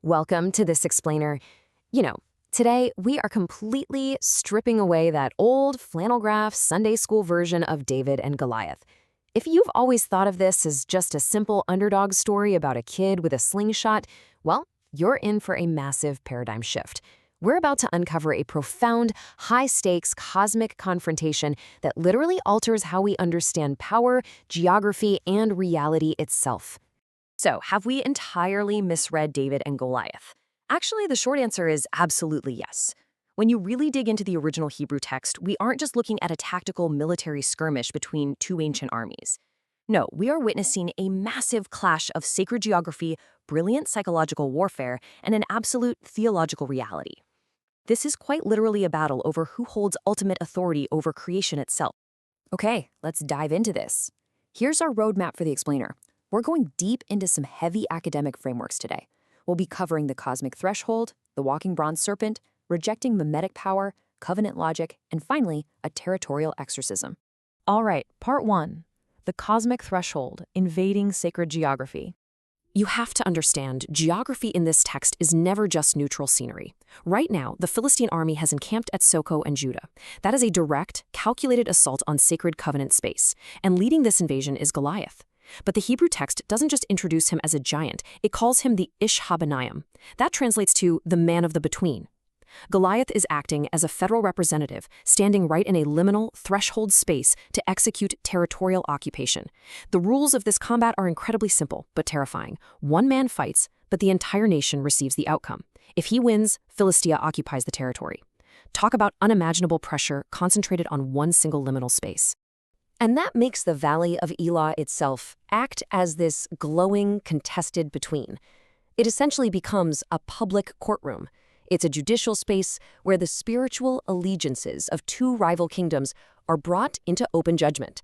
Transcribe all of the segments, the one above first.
Welcome to This Explainer. You know, today we are completely stripping away that old flannel graph Sunday school version of David and Goliath. If you've always thought of this as just a simple underdog story about a kid with a slingshot, well, you're in for a massive paradigm shift. We're about to uncover a profound, high-stakes cosmic confrontation that literally alters how we understand power, geography, and reality itself. So, have we entirely misread David and Goliath? Actually, the short answer is absolutely yes. When you really dig into the original Hebrew text, we aren't just looking at a tactical military skirmish between two ancient armies. No, we are witnessing a massive clash of sacred geography, brilliant psychological warfare, and an absolute theological reality. This is quite literally a battle over who holds ultimate authority over creation itself. Okay, let's dive into this. Here's our roadmap for the explainer. We're going deep into some heavy academic frameworks today. We'll be covering the cosmic threshold, the walking bronze serpent, rejecting mimetic power, covenant logic, and finally, a territorial exorcism. All right, part 1, the cosmic threshold, invading sacred geography. You have to understand, geography in this text is never just neutral scenery. Right now, the Philistine army has encamped at Soko and Judah. That is a direct, calculated assault on sacred covenant space, and leading this invasion is Goliath. But the Hebrew text doesn't just introduce him as a giant, it calls him the Ish HaBanayim. That translates to the man of the between. Goliath is acting as a federal representative, standing right in a liminal, threshold space to execute territorial occupation. The rules of this combat are incredibly simple, but terrifying. One man fights, but the entire nation receives the outcome. If he wins, Philistia occupies the territory. Talk about unimaginable pressure concentrated on one single liminal space. And that makes the Valley of Elah itself act as this glowing, contested between. It essentially becomes a public courtroom. It's a judicial space where the spiritual allegiances of two rival kingdoms are brought into open judgment.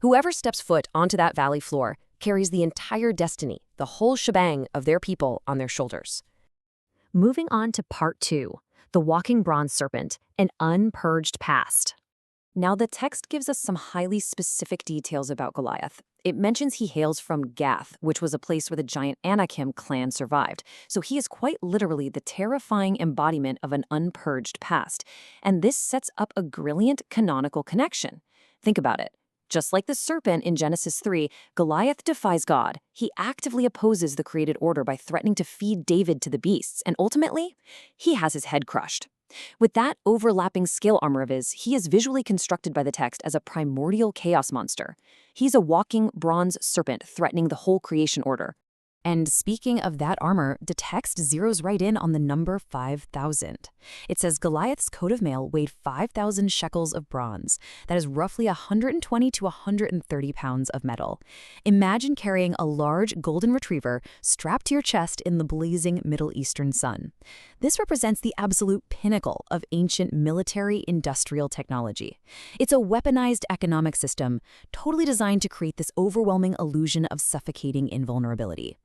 Whoever steps foot onto that valley floor carries the entire destiny, the whole shebang of their people on their shoulders. Moving on to part 2, the walking bronze serpent, an unpurged past. Now, the text gives us some highly specific details about Goliath. It mentions he hails from Gath, which was a place where the giant Anakim clan survived. So he is quite literally the terrifying embodiment of an unpurged past. And this sets up a brilliant canonical connection. Think about it. Just like the serpent in Genesis 3, Goliath defies God. He actively opposes the created order by threatening to feed David to the beasts, and ultimately, he has his head crushed. With that overlapping scale armor of his, he is visually constructed by the text as a primordial chaos monster. He's a walking bronze serpent threatening the whole creation order. And speaking of that armor, the text zeroes right in on the number 5,000. It says Goliath's coat of mail weighed 5,000 shekels of bronze. That is roughly 120 to 130 pounds of metal. Imagine carrying a large golden retriever strapped to your chest in the blazing Middle Eastern sun. This represents the absolute pinnacle of ancient military-industrial technology. It's a weaponized economic system, totally designed to create this overwhelming illusion of suffocating invulnerability.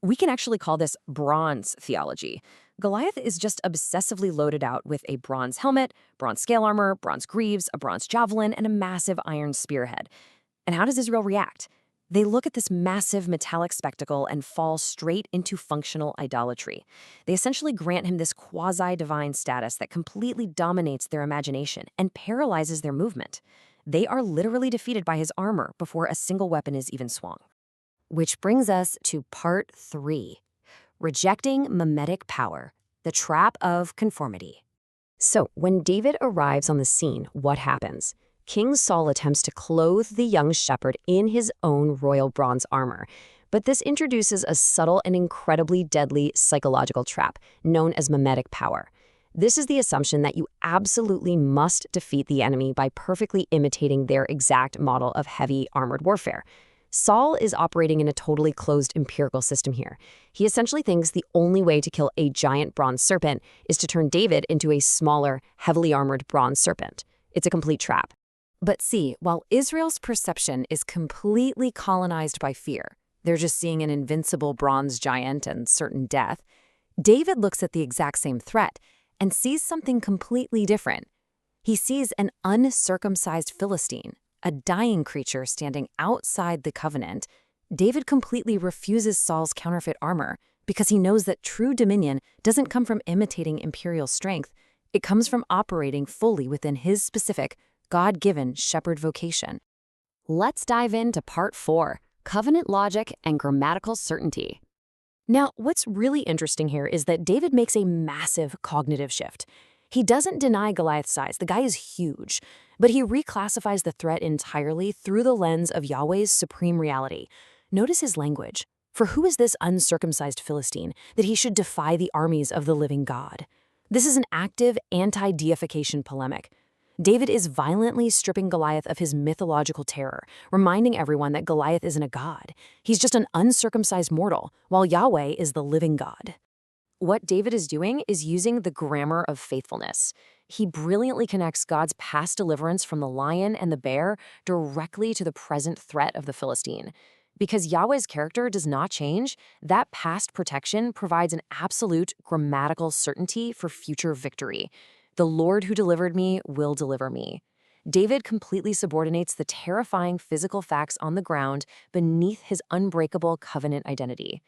We can actually call this bronze theology. Goliath is just obsessively loaded out with a bronze helmet, bronze scale armor, bronze greaves, a bronze javelin, and a massive iron spearhead. And how does Israel react? They look at this massive metallic spectacle and fall straight into functional idolatry. They essentially grant him this quasi-divine status that completely dominates their imagination and paralyzes their movement. They are literally defeated by his armor before a single weapon is even swung. Which brings us to part 3, rejecting mimetic power, the trap of conformity. So, when David arrives on the scene, what happens? King Saul attempts to clothe the young shepherd in his own royal bronze armor. But this introduces a subtle and incredibly deadly psychological trap known as mimetic power. This is the assumption that you absolutely must defeat the enemy by perfectly imitating their exact model of heavy armored warfare. Saul is operating in a totally closed empirical system here. He essentially thinks the only way to kill a giant bronze serpent is to turn David into a smaller, heavily armored bronze serpent. It's a complete trap. But see, while Israel's perception is completely colonized by fear, they're just seeing an invincible bronze giant and certain death, David looks at the exact same threat and sees something completely different. He sees an uncircumcised Philistine, a dying creature standing outside the covenant. David completely refuses Saul's counterfeit armor, because he knows that true dominion doesn't come from imitating imperial strength. It comes from operating fully within his specific, God-given shepherd vocation. Let's dive into Part 4, Covenant Logic and Grammatical Certainty. Now, what's really interesting here is that David makes a massive cognitive shift. He doesn't deny Goliath's size, the guy is huge, but he reclassifies the threat entirely through the lens of Yahweh's supreme reality. Notice his language. For who is this uncircumcised Philistine that he should defy the armies of the living God? This is an active anti-deification polemic. David is violently stripping Goliath of his mythological terror, reminding everyone that Goliath isn't a god. He's just an uncircumcised mortal, while Yahweh is the living God. What David is doing is using the grammar of faithfulness. He brilliantly connects God's past deliverance from the lion and the bear directly to the present threat of the Philistine. Because Yahweh's character does not change, that past protection provides an absolute grammatical certainty for future victory. The Lord who delivered me will deliver me. David completely subordinates the terrifying physical facts on the ground beneath his unbreakable covenant identity.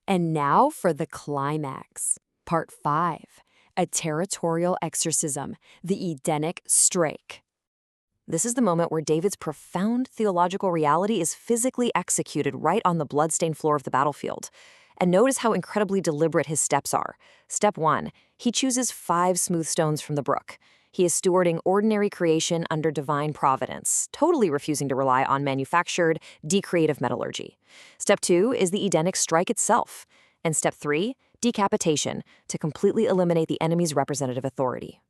And now for the climax. Part 5, a territorial exorcism, the Edenic strike. This is the moment where David's profound theological reality is physically executed right on the bloodstained floor of the battlefield. And notice how incredibly deliberate his steps are. Step 1, he chooses 5 smooth stones from the brook. He is stewarding ordinary creation under divine providence, totally refusing to rely on manufactured, decreative metallurgy. Step 2 is the Edenic strike itself. And step 3, decapitation, to completely eliminate the enemy's representative authority.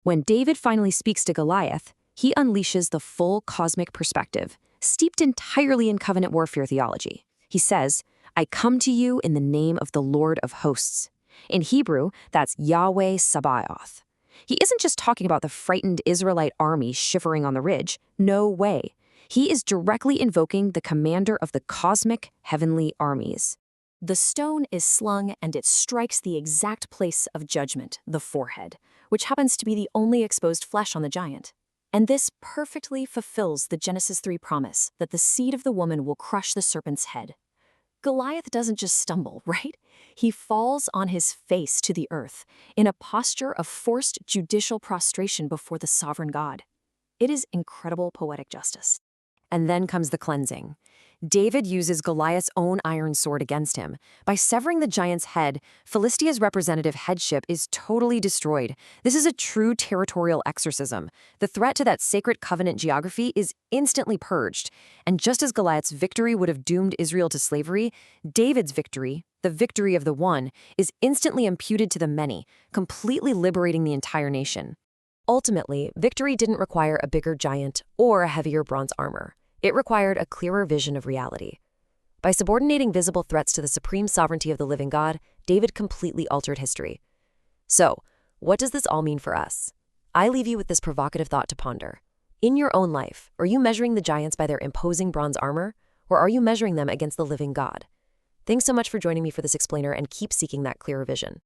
When David finally speaks to Goliath, he unleashes the full cosmic perspective, steeped entirely in covenant warfare theology. He says, I come to you in the name of the Lord of hosts. In Hebrew, that's Yahweh Sabaoth. He isn't just talking about the frightened Israelite army shivering on the ridge. No way. He is directly invoking the commander of the cosmic heavenly armies. The stone is slung and it strikes the exact place of judgment, the forehead, which happens to be the only exposed flesh on the giant. And this perfectly fulfills the Genesis 3 promise that the seed of the woman will crush the serpent's head. Goliath doesn't just stumble, right? He falls on his face to the earth in a posture of forced judicial prostration before the sovereign God. It is incredible poetic justice. And then comes the cleansing. David uses Goliath's own iron sword against him. By severing the giant's head, Philistia's representative headship is totally destroyed. This is a true territorial exorcism. The threat to that sacred covenant geography is instantly purged. And just as Goliath's victory would have doomed Israel to slavery, David's victory, the victory of the one, is instantly imputed to the many, completely liberating the entire nation. Ultimately, victory didn't require a bigger giant or a heavier bronze armor. It required a clearer vision of reality. By subordinating visible threats to the supreme sovereignty of the living God, David completely altered history. So, what does this all mean for us? I leave you with this provocative thought to ponder. In your own life, are you measuring the giants by their imposing bronze armor, or are you measuring them against the living God? Thanks so much for joining me for this explainer, and keep seeking that clearer vision.